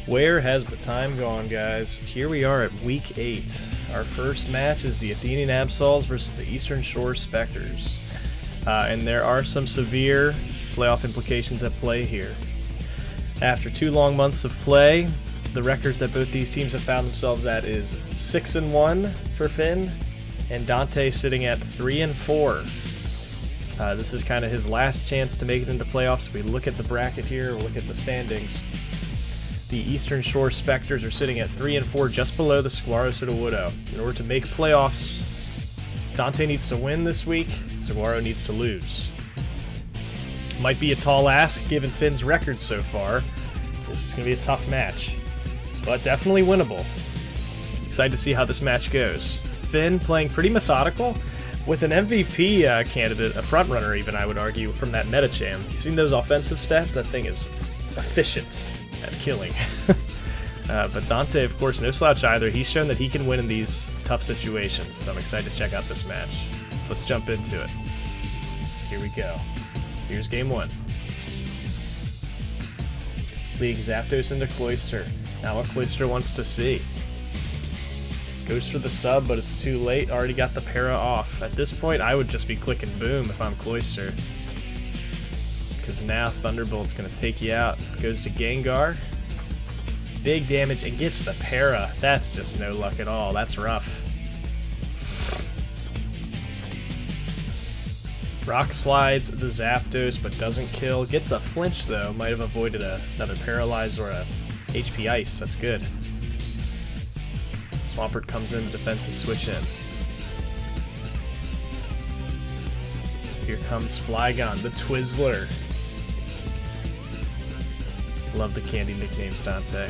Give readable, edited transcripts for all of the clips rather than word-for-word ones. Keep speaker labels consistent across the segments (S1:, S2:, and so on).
S1: Where has the time gone, guys? Here we are at week 8. Our first match is the Athenian Absols versus the Eastern Shore Spectres. And there are some severe playoff implications at play here. After 2 long months of play, the records that both these teams have found themselves at is 6-1 for Finn, and Dante sitting at 3-4. This is kind of his last chance to make it into playoffs. We look at the bracket here, we'll look at the standings. The Eastern Shore Spectres are sitting at 3-4, just below the Saguaro Sotawudo. In order to make playoffs, Dante needs to win this week, Saguaro needs to lose. Might be a tall ask given Finn's record so far. This is going to be a tough match, but definitely winnable. Excited to see how this match goes. Finn playing pretty methodical, with an MVP candidate, a frontrunner even, I would argue, from that Metacham. You seen those offensive stats? That thing is efficient at killing. But Dante, of course, no slouch either. He's shown that he can win in these tough situations, so I'm excited to check out this match. Let's jump into it. Here we go. Here's game 1. Leading Zapdos into Cloyster. Now what Cloyster wants to see. Goes for the sub, but it's too late. Already got the para off. At this point, I would just be clicking boom if I'm Cloyster, because now Thunderbolt's going to take you out. Goes to Gengar. Big damage and gets the para. That's just no luck at all. That's rough. Rock slides the Zapdos, but doesn't kill. Gets a flinch, though. Might have avoided another Paralyze or a HP Ice. That's good. Swampert comes in, defensive switch in. Here comes Flygon, the Twizzler. Love the candy nicknames, Dante.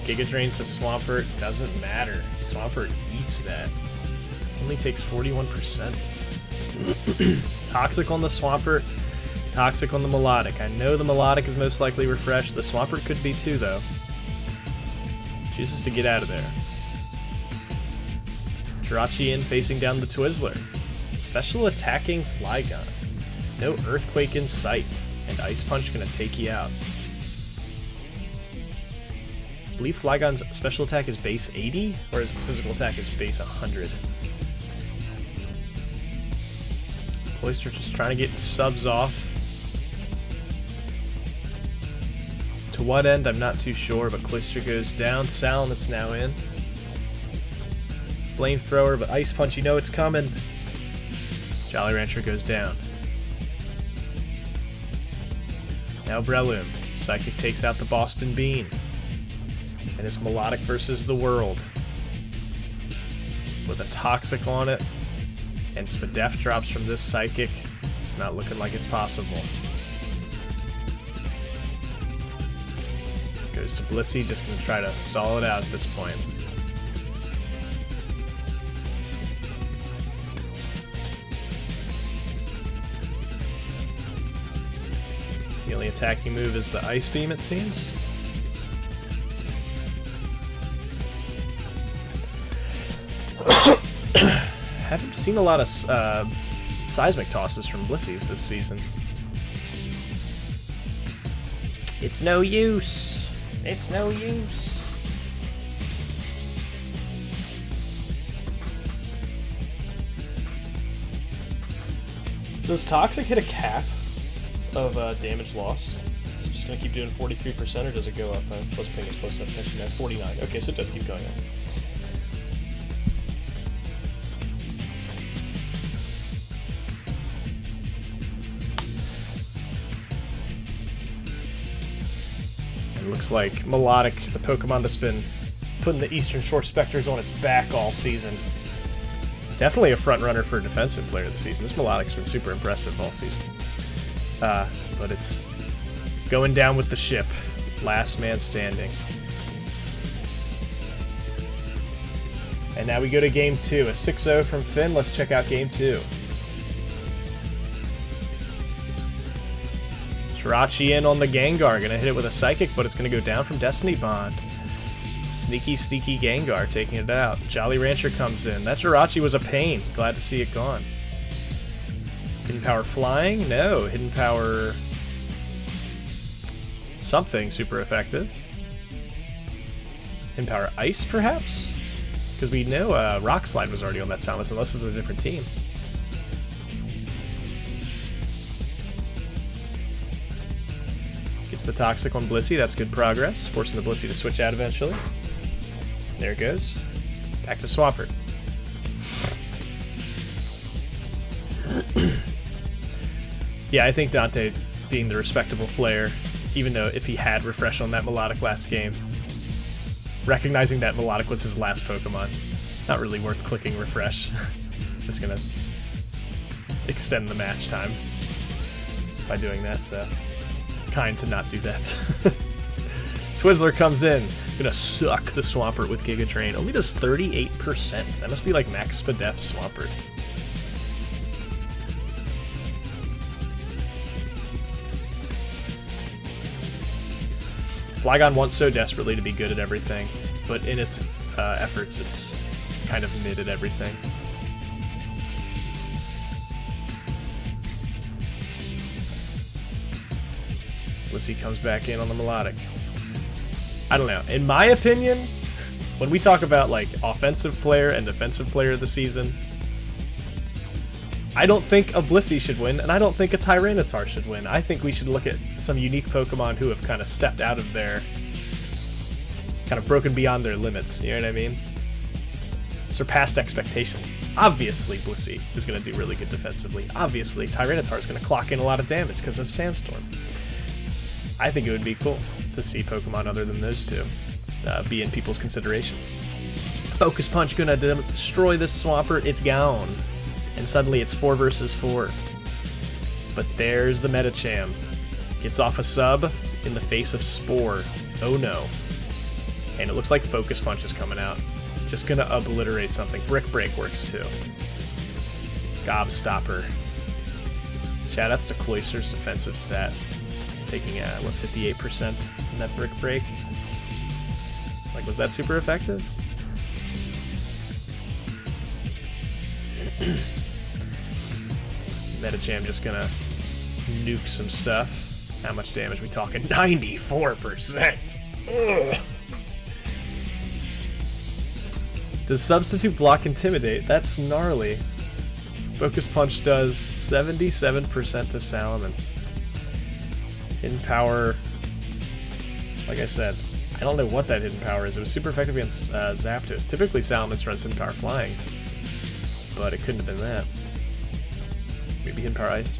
S1: Giga Drains the Swampert, doesn't matter. Swampert eats that. Only takes 41%. Toxic on the Swampert, Toxic on the Melodic. I know the Melodic is most likely refreshed. The Swampert could be too, though. Chooses to get out of there. Jirachi in, facing down the Twizzler. Special attacking Flygon. No Earthquake in sight, and Ice Punch gonna take you out. I believe Flygon's special attack is base 80, whereas its physical attack is base 100. Cloyster just trying to get subs off. To what end, I'm not too sure, but Cloyster goes down. Salamence now in. Flamethrower, but Ice Punch, you know it's coming. Jolly Rancher goes down. Now Breloom. Psychic takes out the Boston Bean. And it's Melodic versus the World. With a Toxic on it. And Spadef drops from this Psychic. It's not looking like it's possible. Goes to Blissey, just going to try to stall it out at this point. The only attacking move is the Ice Beam, it seems. Haven't seen a lot of seismic tosses from Blissey's this season. It's no use. It's no use. Does Toxic hit a cap of damage loss? Is it just going to keep doing 43%, or does it go up? I wasn't paying close enough attention at 49. Okay, so it does keep going up. It looks like Melodic, the Pokemon that's been putting the Eastern Shore Spectres on its back all season. Definitely a front runner for a defensive player this season. This Melodic's been super impressive all season. But it's going down with the ship. Last man standing. And now we go to game 2. A 6-0 from Finn. Let's check out game 2. Jirachi in on the Gengar. Gonna hit it with a Psychic, but it's gonna go down from Destiny Bond. Sneaky, sneaky Gengar taking it out. Jolly Rancher comes in. That Jirachi was a pain. Glad to see it gone. Hidden Power Flying? No. Hidden Power... something super effective. Hidden Power Ice, perhaps? Because we know Rock Slide was already on that sound list, unless it's a different team. Gets the Toxic on Blissey, that's good progress. Forcing the Blissey to switch out eventually. There it goes. Back to Swampert. Yeah, I think Dante being the respectable player, even though if he had Refresh on that Melodic last game, recognizing that Melodic was his last Pokemon, not really worth clicking Refresh. Just gonna extend the match time by doing that, so kind to not do that. Twizzler comes in, gonna suck the Swampert with Giga Drain. Only does 38%. That must be like max Spadef Swampert. Flygon wants so desperately to be good at everything, but in its efforts, it's kind of mid at everything. Blissey comes back in on the Melodic. I don't know. In my opinion, when we talk about like offensive player and defensive player of the season, I don't think a Blissey should win, and I don't think a Tyranitar should win. I think we should look at some unique Pokemon who have kind of stepped out of their... kind of broken beyond their limits, you know what I mean? Surpassed expectations. Obviously, Blissey is going to do really good defensively. Obviously, Tyranitar is going to clock in a lot of damage because of Sandstorm. I think it would be cool to see Pokemon other than those two be in people's considerations. Focus Punch going to destroy this Swampert. It's gone. And suddenly it's 4 versus 4. But there's the Medicham. Gets off a sub in the face of Spore. Oh no. And it looks like Focus Punch is coming out. Just gonna obliterate something. Brick Break works too. Gobstopper. Shoutouts to Cloyster's defensive stat. Taking, what, 58% in that Brick Break? Like, was that super effective? Medicham just gonna nuke some stuff. How much damage we talking? 94%! Ugh. Does Substitute Block Intimidate? That's gnarly. Focus Punch does 77% to Salamence. Hidden Power... Like I said, I don't know what that Hidden Power is. It was super effective against Zapdos. Typically Salamence runs Hidden Power Flying, but it couldn't have been that. Maybe Hidden Power Ice.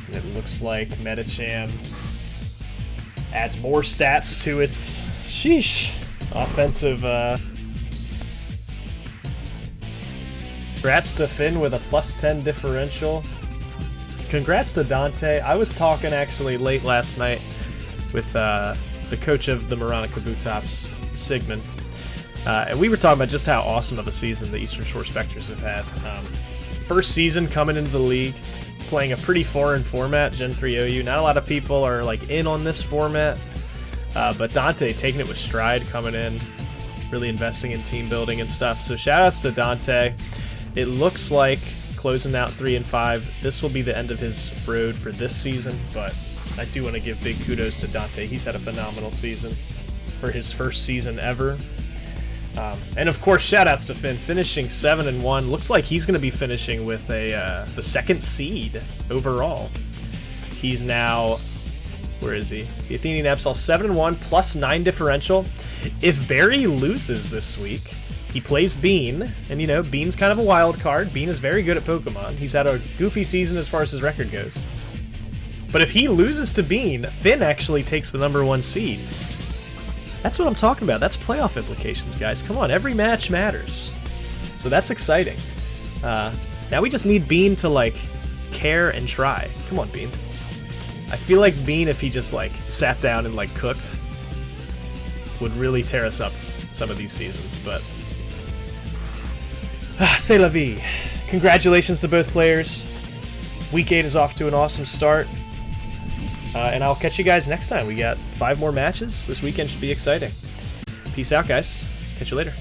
S1: And it looks like Medicham adds more stats to its sheesh offensive. Congrats to Finn with a +10 differential. Congrats to Dante. I was talking actually late last night with the coach of the Moronic Kabutops, Sigmund. And we were talking about just how awesome of a season the Eastern Shore Spectres have had. First season coming into the league, playing a pretty foreign format, Gen 3 OU. Not a lot of people are like in on this format, but Dante taking it with stride, coming in, really investing in team building and stuff. So shoutouts to Dante. It looks like closing out 3 and 5. This will be the end of his road for this season, but I do want to give big kudos to Dante. He's had a phenomenal season for his first season ever. And of course, shoutouts to Finn, finishing 7 and 1. Looks like he's going to be finishing with the second seed overall. He's now, where is he? The Athenian Absol 7 and 1 +9 differential. If Barry loses this week, he plays Bean, and you know Bean's kind of a wild card. Bean is very good at Pokemon. He's had a goofy season as far as his record goes. But if he loses to Bean, Finn actually takes the #1 seed. That's what I'm talking about. That's playoff implications, guys. Come on, every match matters. So that's exciting. Now we just need Bean to, like, care and try. Come on, Bean. I feel like Bean, if he just, like, sat down and, like, cooked, would really tear us up some of these seasons, but... c'est la vie. Congratulations to both players. Week 8 is off to an awesome start. And I'll catch you guys next time. We got 5 more matches. This weekend should be exciting. Peace out, guys. Catch you later.